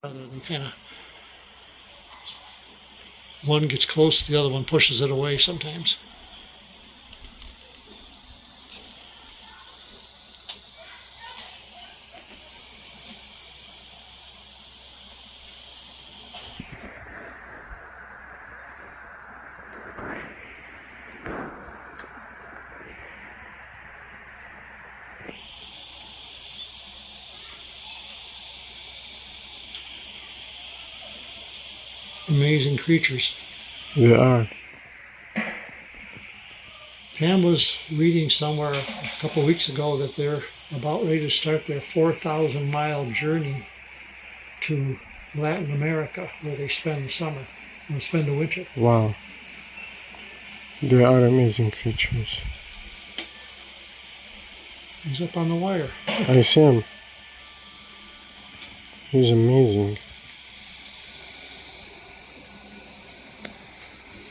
They kind of, one gets close, the other one pushes it away sometimes. Amazing creatures. They are. Pam was reading somewhere a couple of weeks ago that they're about ready to start their 4,000-mile journey to Latin America, where they spend the summer and spend the winter. Wow. They are amazing creatures. He's up on the wire. I see him. He's amazing.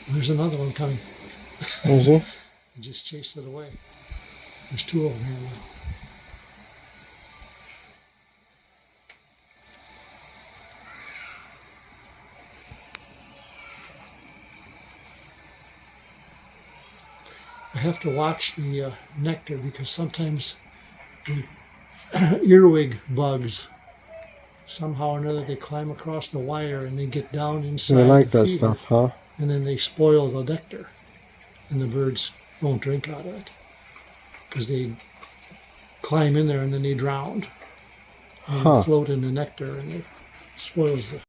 There's another one coming. Is he? He just chased it away. There's two of them here now. I have to watch the nectar because sometimes the earwig bugs, somehow or another, they climb across the wire and they get down inside. They like the that feeder, stuff, huh? and then they spoil the nectar, and the birds won't drink out of it because they climb in there and then they drown. And they float in the nectar and it spoils the